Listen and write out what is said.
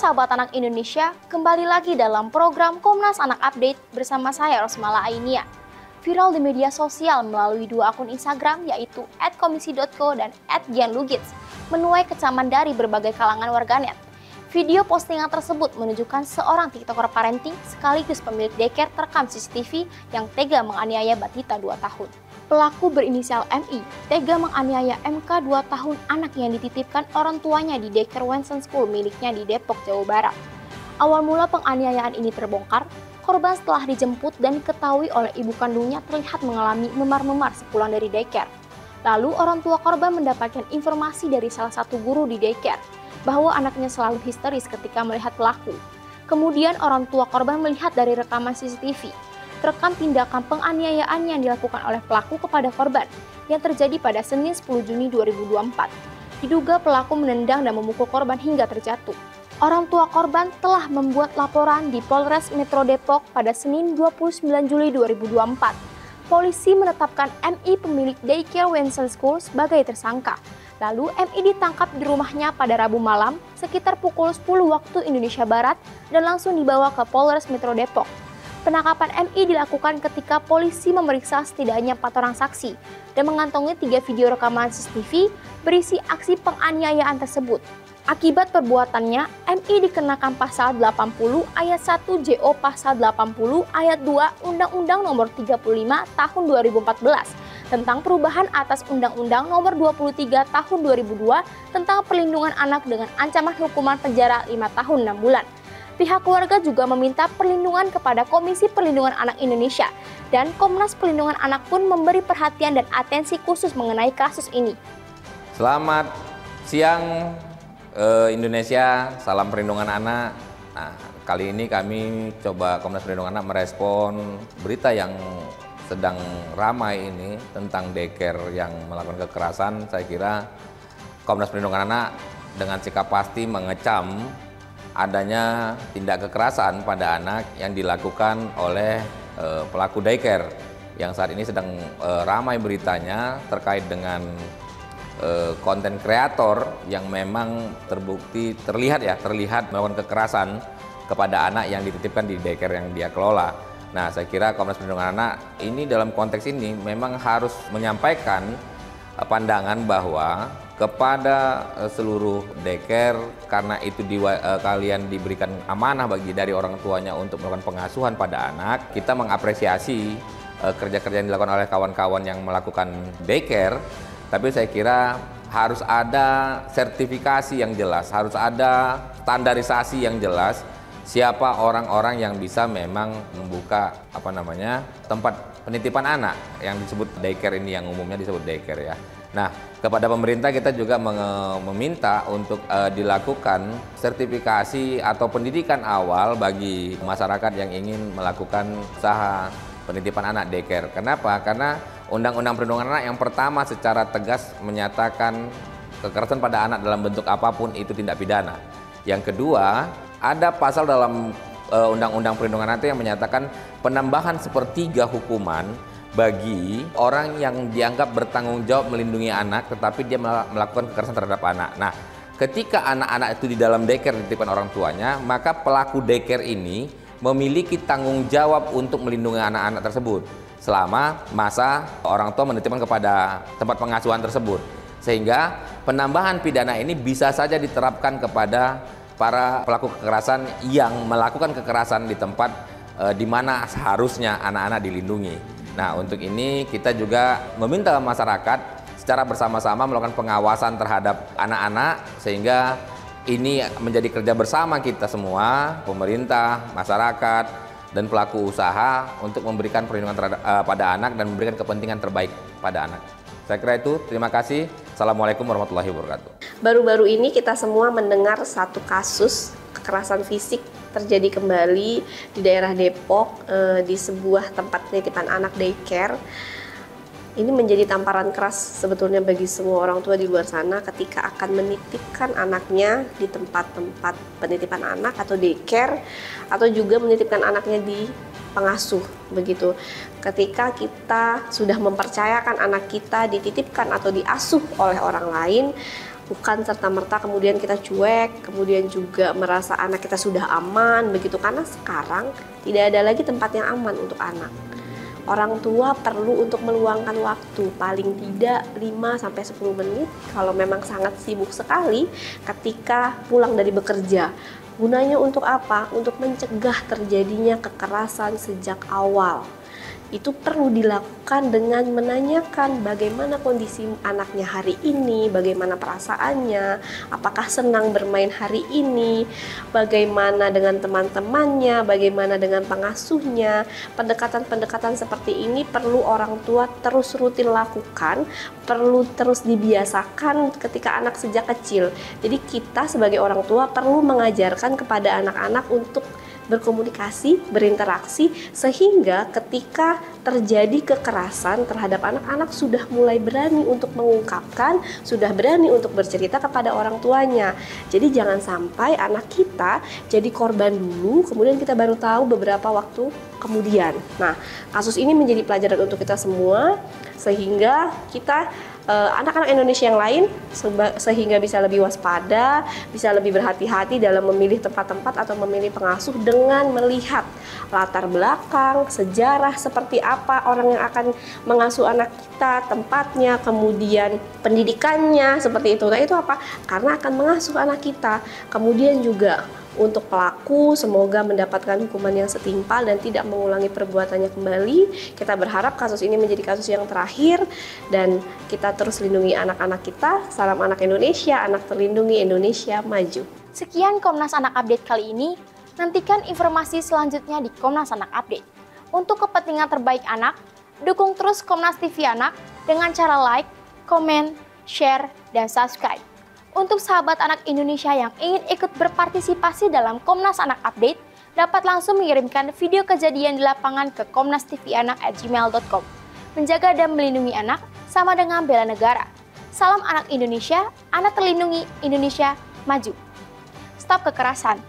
sahabat anak Indonesia, kembali lagi dalam program Komnas Anak Update bersama saya Rosmala Ainia. Viral di media sosial melalui dua akun Instagram yaitu @komisi.co dan @gianlugits menuai kecaman dari berbagai kalangan warganet. Video postingan tersebut menunjukkan seorang TikToker parenting sekaligus pemilik daycare terekam CCTV yang tega menganiaya balita 2 tahun. Pelaku berinisial MI tega menganiaya MK 2 tahun anak yang dititipkan orang tuanya di daycare Wenson School miliknya di Depok, Jawa Barat. Awal mula penganiayaan ini terbongkar, korban setelah dijemput dan diketahui oleh ibu kandungnya terlihat mengalami memar-memar sepulang dari daycare. Lalu orang tua korban mendapatkan informasi dari salah satu guru di daycare bahwa anaknya selalu histeris ketika melihat pelaku. Kemudian orang tua korban melihat dari rekaman CCTV terekam tindakan penganiayaan yang dilakukan oleh pelaku kepada korban yang terjadi pada Senin 10 Juni 2024. Diduga pelaku menendang dan memukul korban hingga terjatuh. Orang tua korban telah membuat laporan di Polres Metro Depok pada Senin 29 Juli 2024. Polisi menetapkan MI pemilik daycare Wenson School sebagai tersangka. Lalu MI ditangkap di rumahnya pada Rabu malam sekitar pukul 10 waktu Indonesia Barat dan langsung dibawa ke Polres Metro Depok. Penangkapan MI dilakukan ketika polisi memeriksa setidaknya 4 orang saksi dan mengantongi 3 video rekaman CCTV berisi aksi penganiayaan tersebut. Akibat perbuatannya, MI dikenakan pasal 80 ayat 1 JO pasal 80 ayat 2 Undang-Undang Nomor 35 Tahun 2014 tentang perubahan atas Undang-Undang Nomor 23 Tahun 2002 tentang perlindungan anak dengan ancaman hukuman penjara 5 tahun 6 bulan. Pihak keluarga juga meminta perlindungan kepada Komisi Perlindungan Anak Indonesia dan Komnas Perlindungan Anak pun memberi perhatian dan atensi khusus mengenai kasus ini. Selamat siang Indonesia, salam perlindungan anak. Nah, kali ini kami coba Komnas Perlindungan Anak merespon berita yang sedang ramai ini tentang daycare yang melakukan kekerasan. Saya kira Komnas Perlindungan Anak dengan sikap pasti mengecam adanya tindak kekerasan pada anak yang dilakukan oleh pelaku daycare yang saat ini sedang ramai beritanya terkait dengan konten kreator yang memang terbukti terlihat melakukan kekerasan kepada anak yang dititipkan di daycare yang dia kelola. Nah, saya kira Komnas Perlindungan Anak ini dalam konteks ini memang harus menyampaikan pandangan bahwa kepada seluruh daycare karena itu kalian diberikan amanah dari orang tuanya untuk melakukan pengasuhan pada anak. Kita mengapresiasi kerja-kerja yang dilakukan oleh kawan-kawan yang melakukan daycare, tapi saya kira harus ada sertifikasi yang jelas, harus ada standarisasi yang jelas siapa orang-orang yang bisa memang membuka tempat penitipan anak yang disebut daycare ini, yang umumnya disebut daycare ya. Nah, kepada pemerintah kita juga meminta untuk dilakukan sertifikasi atau pendidikan awal bagi masyarakat yang ingin melakukan usaha penitipan anak daycare. Kenapa? Karena Undang-Undang Perlindungan Anak yang pertama secara tegas menyatakan kekerasan pada anak dalam bentuk apapun itu tindak pidana. Yang kedua, ada pasal dalam Undang-Undang Perlindungan Anak yang menyatakan penambahan sepertiga hukuman bagi orang yang dianggap bertanggung jawab melindungi anak tetapi dia melakukan kekerasan terhadap anak. Nah, ketika anak-anak itu di dalam daycare dititipkan orang tuanya, maka pelaku daycare ini memiliki tanggung jawab untuk melindungi anak-anak tersebut selama masa orang tua menitipkan kepada tempat pengasuhan tersebut. Sehingga penambahan pidana ini bisa saja diterapkan kepada para pelaku kekerasan yang melakukan kekerasan di tempat di mana seharusnya anak-anak dilindungi. Nah, untuk ini kita juga meminta masyarakat secara bersama-sama melakukan pengawasan terhadap anak-anak sehingga ini menjadi kerja bersama kita semua, pemerintah, masyarakat, dan pelaku usaha untuk memberikan perlindungan pada anak dan memberikan kepentingan terbaik pada anak. Saya kira itu, terima kasih. Assalamualaikum warahmatullahi wabarakatuh. Baru-baru ini kita semua mendengar satu kasus kekerasan fisik terjadi kembali di daerah Depok di sebuah tempat penitipan anak daycare. Ini menjadi tamparan keras sebetulnya bagi semua orang tua di luar sana ketika akan menitipkan anaknya di tempat-tempat penitipan anak atau daycare, atau juga menitipkan anaknya di pengasuh begitu. Ketika kita sudah mempercayakan anak kita dititipkan atau diasuh oleh orang lain, bukan serta-merta kemudian kita cuek, kemudian juga merasa anak kita sudah aman begitu, karena sekarang tidak ada lagi tempat yang aman untuk anak. Orang tua perlu untuk meluangkan waktu paling tidak 5-10 menit kalau memang sangat sibuk sekali ketika pulang dari bekerja. Gunanya untuk apa? Untuk mencegah terjadinya kekerasan sejak awal. Itu perlu dilakukan dengan menanyakan bagaimana kondisi anaknya hari ini, bagaimana perasaannya, apakah senang bermain hari ini, bagaimana dengan teman-temannya, bagaimana dengan pengasuhnya. Pendekatan-pendekatan seperti ini perlu orang tua terus rutin lakukan, perlu terus dibiasakan ketika anak sejak kecil. Jadi kita sebagai orang tua perlu mengajarkan kepada anak-anak untuk berkomunikasi, berinteraksi, sehingga ketika terjadi kekerasan terhadap anak-anak sudah mulai berani untuk mengungkapkan, sudah berani untuk bercerita kepada orang tuanya. Jadi jangan sampai anak kita jadi korban dulu, kemudian kita baru tahu beberapa waktu kemudian. Nah, kasus ini menjadi pelajaran untuk kita semua, sehingga kita anak-anak Indonesia yang lain sehingga bisa lebih waspada, bisa lebih berhati-hati dalam memilih tempat-tempat atau memilih pengasuh dengan melihat latar belakang, sejarah seperti apa orang yang akan mengasuh anak kita, tempatnya, kemudian pendidikannya seperti itu. Nah, itu apa? Karena akan mengasuh anak kita. Kemudian juga untuk pelaku semoga mendapatkan hukuman yang setimpal dan tidak mengulangi perbuatannya kembali. Kita berharap kasus ini menjadi kasus yang terakhir dan kita terus lindungi anak-anak kita. Salam anak Indonesia, anak terlindungi, Indonesia maju. Sekian Komnas Anak Update kali ini. Nantikan informasi selanjutnya di Komnas Anak Update. Untuk kepentingan terbaik anak, dukung terus Komnas TV Anak dengan cara like, komen, share, dan subscribe. Untuk sahabat anak Indonesia yang ingin ikut berpartisipasi dalam Komnas Anak Update, dapat langsung mengirimkan video kejadian di lapangan ke komnastivianak@gmail.com. Menjaga dan melindungi anak sama dengan bela negara. Salam anak Indonesia, anak terlindungi, Indonesia maju. Stop kekerasan.